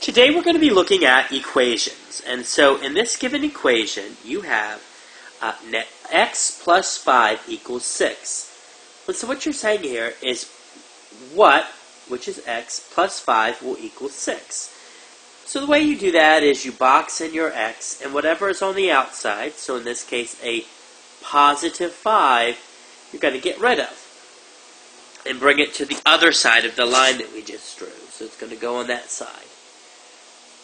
Today we're going to be looking at equations. And so in this given equation, you have x plus 5 equals 6. So what you're saying here is what, which is x, plus 5 will equal 6. So the way you do that is you box in your x, and whatever is on the outside, so in this case a positive 5, you're going to get rid of. And bring it to the other side of the line that we just drew. So it's going to go on that side.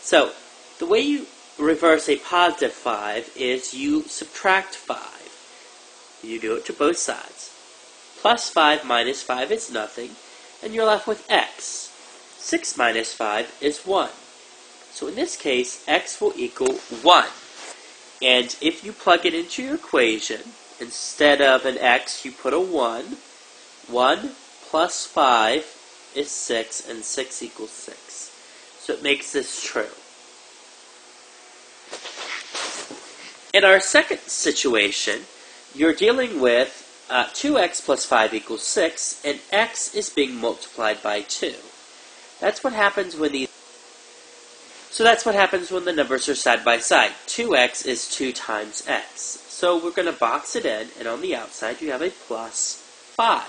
So, the way you reverse a positive 5 is you subtract 5. You do it to both sides. Plus 5 minus 5 is nothing, and you're left with x. 6 minus 5 is 1. So in this case, x will equal 1. And if you plug it into your equation, instead of an x, you put a 1. 1 plus 5 is 6, and 6 equals 6. So it makes this true. In our second situation, you're dealing with 2x plus 5 equals 6, and x is being multiplied by 2. That's what happens when the numbers are side by side. 2x is 2 times x. So we're going to box it in, and on the outside you have a plus 5.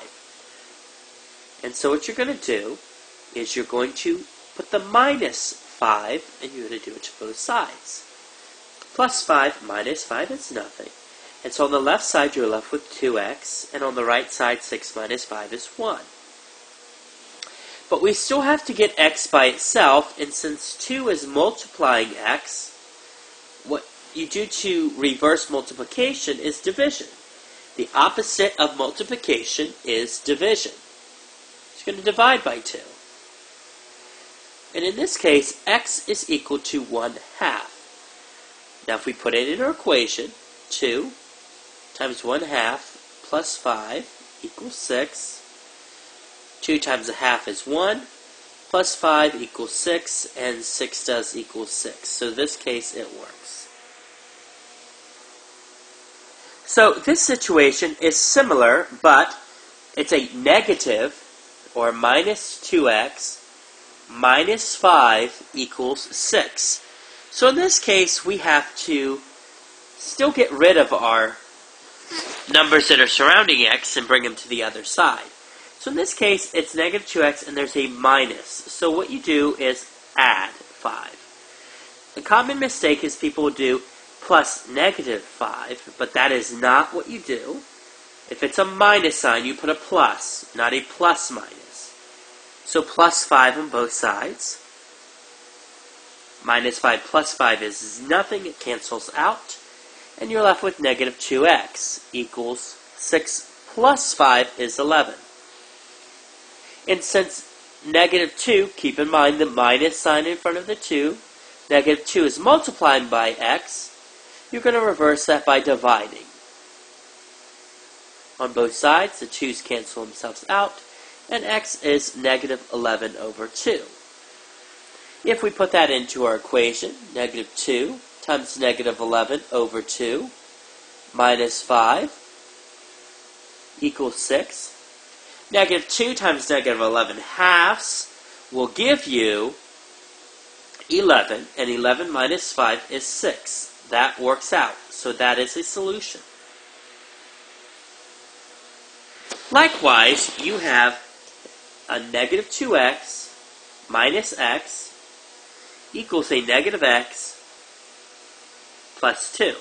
And so what you're going to do is you're going to put the minus 5, and you're going to do it to both sides. Plus 5 minus 5 is nothing. And so on the left side you're left with 2x, and on the right side 6 minus 5 is 1. But we still have to get x by itself, and since 2 is multiplying x, what you do to reverse multiplication is division. The opposite of multiplication is division. It's going to divide by 2. And in this case, x is equal to 1/2. Now if we put it in our equation, 2 times 1/2 plus 5 equals 6. 2 times 1/2 is 1, plus 5 equals 6, and 6 does equal 6. So in this case, it works. So this situation is similar, but it's a negative, or minus 2x, minus 5 equals 6. So in this case, we have to still get rid of our numbers that are surrounding x and bring them to the other side. So in this case, it's negative 2x and there's a minus. So what you do is add 5. The common mistake is people do plus negative 5, but that is not what you do. If it's a minus sign, you put a plus, not a plus minus. So plus 5 on both sides. Minus 5 plus 5 is nothing, it cancels out. And you're left with negative 2x equals 6 plus 5 is 11. And since negative 2, keep in mind the minus sign in front of the 2, negative 2 is multiplying by x, you're going to reverse that by dividing. On both sides, the 2's cancel themselves out, and x is negative 11 over 2. If we put that into our equation, negative 2 times negative 11 over 2 minus 5 equals 6. Negative 2 times negative 11 halves will give you 11, and 11 minus 5 is 6. That works out, so that is a solution. Likewise, you have a negative 2x minus x equals a negative x plus 2.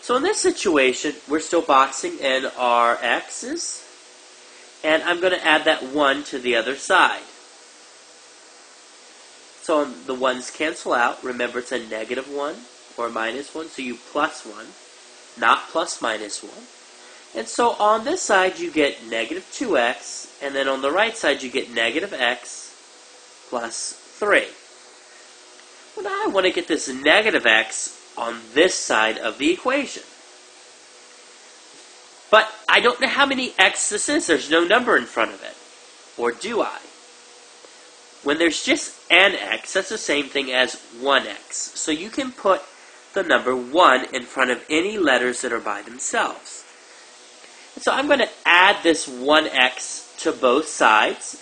So in this situation, we're still boxing in our x's, and I'm going to add that 1 to the other side. So the 1's cancel out. Remember, it's a negative 1 or minus 1, so you plus 1, not plus minus 1. And so on this side, you get negative 2x, and then on the right side, you get negative x plus 3. Well, now I want to get this negative x on this side of the equation. But I don't know how many x this is. There's no number in front of it. Or do I? When there's just an x, that's the same thing as 1x. So you can put the number 1 in front of any letters that are by themselves. And so I'm going to add this 1x to both sides.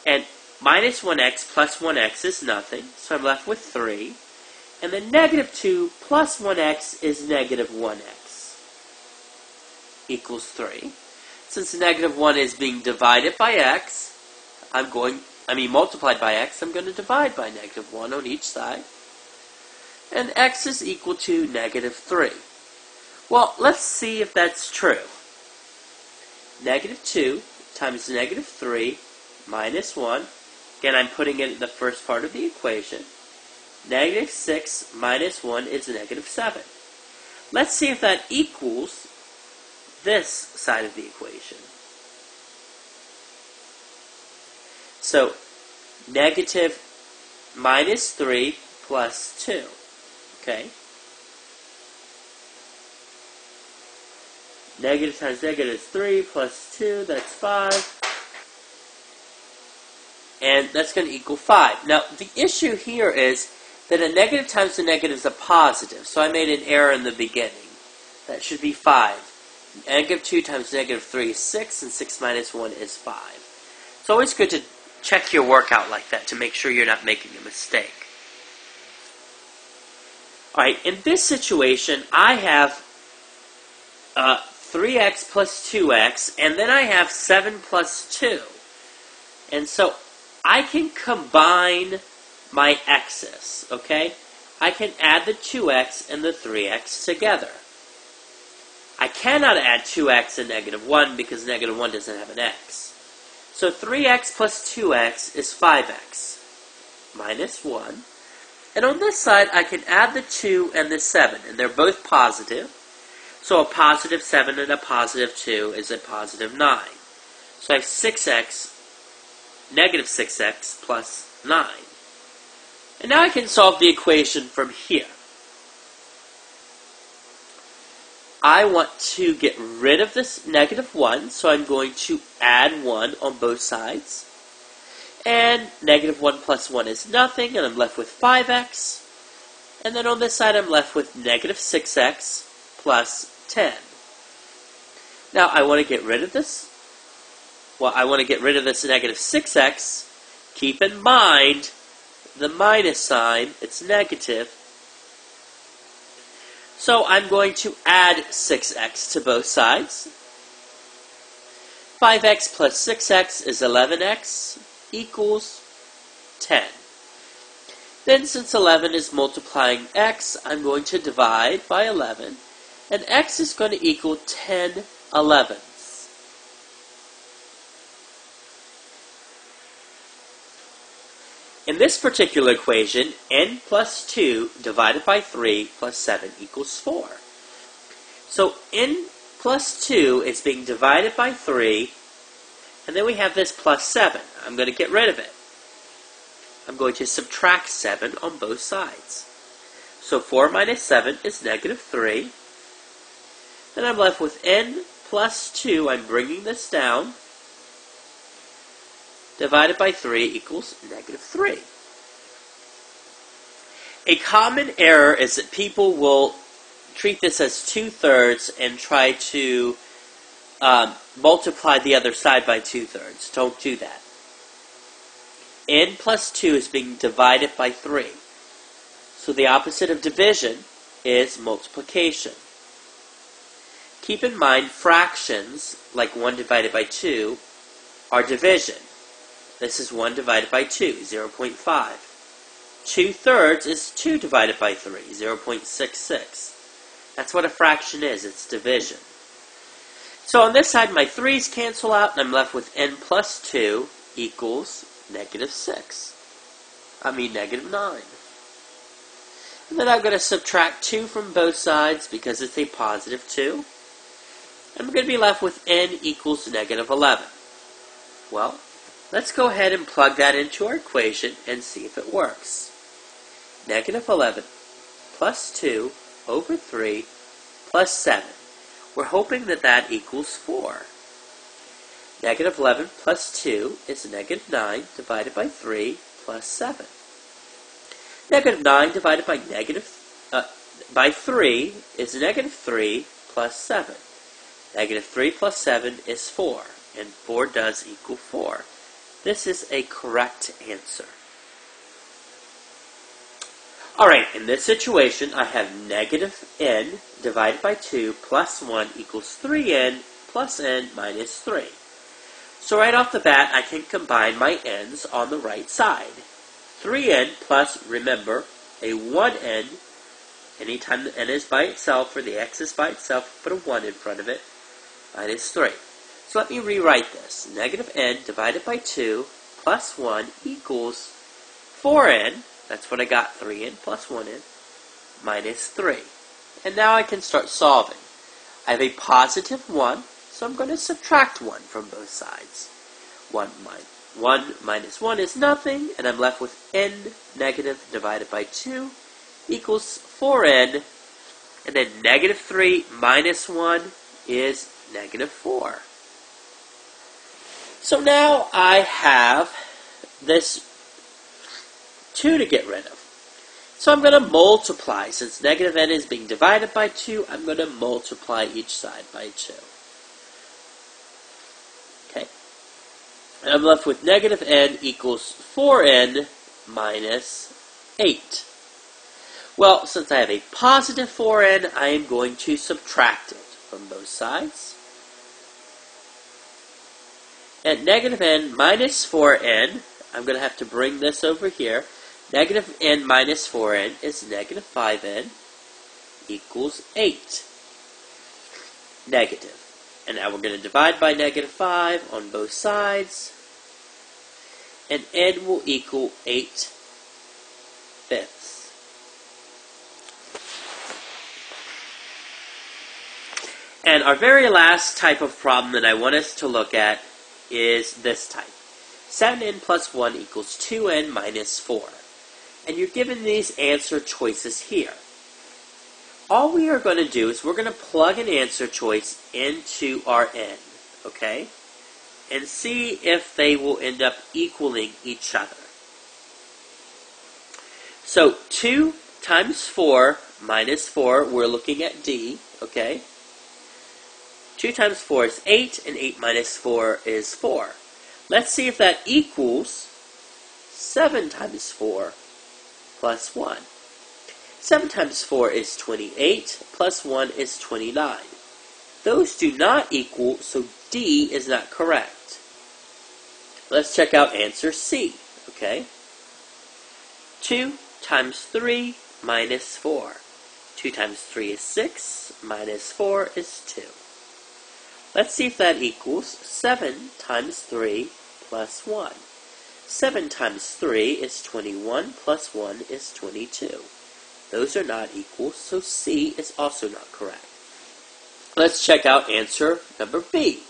And minus 1x plus 1x is nothing, so I'm left with 3. And then negative 2 plus 1x is negative 1x equals 3. Since negative 1 is being divided by x, multiplied by x, I'm going to divide by negative 1 on each side. And x is equal to negative 3. Well, let's see if that's true. Negative 2 times negative 3 minus 1. Again, I'm putting it in the first part of the equation. Negative 6 minus 1 is negative 7. Let's see if that equals this side of the equation. So, negative minus 3 plus 2. Okay? Negative times negative is 3 plus 2, that's 5. And that's going to equal 5. Now, the issue here is that a negative times a negative is a positive. So I made an error in the beginning. That should be 5. Negative 2 times negative 3 is 6, and 6 minus 1 is 5. It's always good to check your work out like that to make sure you're not making a mistake. Alright, in this situation, I have 3x plus 2x, and then I have 7 plus 2. And so I can combine my x's, okay? I can add the 2x and the 3x together. I cannot add 2x and negative 1 because negative 1 doesn't have an x. So 3x plus 2x is 5x minus 1. And on this side, I can add the 2 and the 7, and they're both positive. So a positive 7 and a positive 2 is a positive 9. So I have 6x, negative 6x plus 9. And now I can solve the equation from here. I want to get rid of this negative 1, so I'm going to add 1 on both sides. And negative 1 plus 1 is nothing, and I'm left with 5x. And then on this side, I'm left with negative 6x plus 10. Now, I want to get rid of this. Well, I want to get rid of this negative 6x. Keep in mind the minus sign. It's negative. So I'm going to add 6x to both sides. 5x plus 6x is 11x equals 10. Then since 11 is multiplying x, I'm going to divide by 11. And x is going to equal 10 elevenths. In this particular equation, n plus 2 divided by 3 plus 7 equals 4. So n plus 2 is being divided by 3, and then we have this plus 7. I'm going to get rid of it. I'm going to subtract 7 on both sides. So 4 minus 7 is negative 3. Then I'm left with n plus 2. I'm bringing this down. Divided by 3 equals negative 3. A common error is that people will treat this as 2/3 and try to multiply the other side by 2/3. Don't do that. N plus 2 is being divided by 3. So the opposite of division is multiplication. Keep in mind fractions, like 1 divided by 2, are division. This is 1 divided by 2, 0.5. 2/3 is 2 divided by 3, 0.66. That's what a fraction is, it's division. So on this side, my 3's cancel out, and I'm left with n plus 2 equals negative 9. And then I'm going to subtract 2 from both sides because it's a positive 2. And I'm going to be left with n equals negative 11. Well, let's go ahead and plug that into our equation and see if it works. Negative 11 plus 2 over 3 plus 7. We're hoping that that equals 4. Negative 11 plus 2 is negative 9 divided by 3 plus 7. Negative 9 divided by by 3 is negative 3 plus 7. Negative 3 plus 7 is 4, and 4 does equal 4. This is a correct answer. Alright, in this situation, I have negative n divided by 2 plus 1 equals 3n plus n minus 3. So right off the bat, I can combine my n's on the right side. 3n plus, remember, a 1n. Anytime the n is by itself or the x is by itself, put a 1 in front of it, minus 3. So let me rewrite this. Negative n divided by 2 plus 1 equals 4n. That's what I got, 3n plus 1n, minus 3. And now I can start solving. I have a positive 1, so I'm going to subtract 1 from both sides. 1 minus 1 is nothing, and I'm left with n negative divided by 2 equals 4n, and then negative 3 minus 1 is negative 4. So now I have this 2 to get rid of. So I'm going to multiply. Since negative n is being divided by 2, I'm going to multiply each side by 2. Okay. And I'm left with negative n equals 4n minus 8. Well, since I have a positive 4n, I am going to subtract it from both sides. At negative n minus 4n, I'm going to have to bring this over here. Negative n minus 4n is negative 5n equals 8. Negative. And now we're going to divide by negative 5 on both sides. And n will equal 8 fifths. And our very last type of problem that I want us to look at is this type. 7n plus 1 equals 2n minus 4. And you're given these answer choices here. All we are going to do is we're going to plug an answer choice into our n, okay? And see if they will end up equaling each other. So 2 times 4 minus 4, we're looking at D, okay? 2 times 4 is 8, and 8 minus 4 is 4. Let's see if that equals 7 times 4 plus 1. 7 times 4 is 28, plus 1 is 29. Those do not equal, so D is not correct. Let's check out answer C, okay? 2 times 3 minus 4. 2 times 3 is 6, minus 4 is 2. Let's see if that equals 7 times 3 plus 1. 7 times 3 is 21, plus 1 is 22. Those are not equal, so C is also not correct. Let's check out answer number B.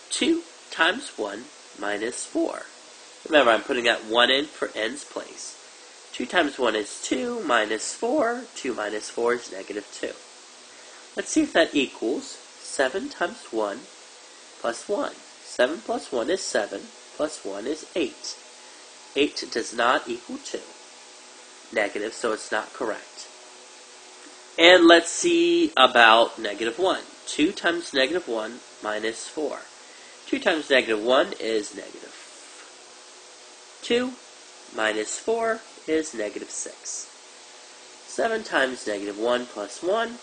2 times 1 minus 4. Remember, I'm putting that 1 in for n's place. 2 times 1 is 2, minus 4. 2 minus 4 is negative 2. Let's see if that equals 7 times 1 plus 1. 7 plus 1 is 7, plus 1 is 8. 8 does not equal 2. Negative, so it's not correct. And let's see about negative 1. 2 times negative 1 minus 4. 2 times negative 1 is negative 2, minus 4 is negative 6. 7 times negative 1 plus 1.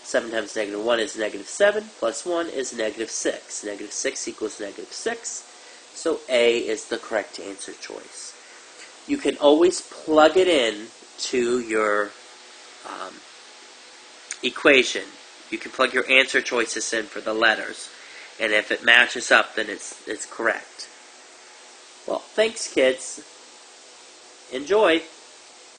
7 times negative 1 is negative 7, plus 1 is negative 6. Negative 6 equals negative 6, so A is the correct answer choice. You can always plug it in to your equation. You can plug your answer choices in for the letters, and if it matches up, then it's correct. Well, thanks, kids. Enjoy.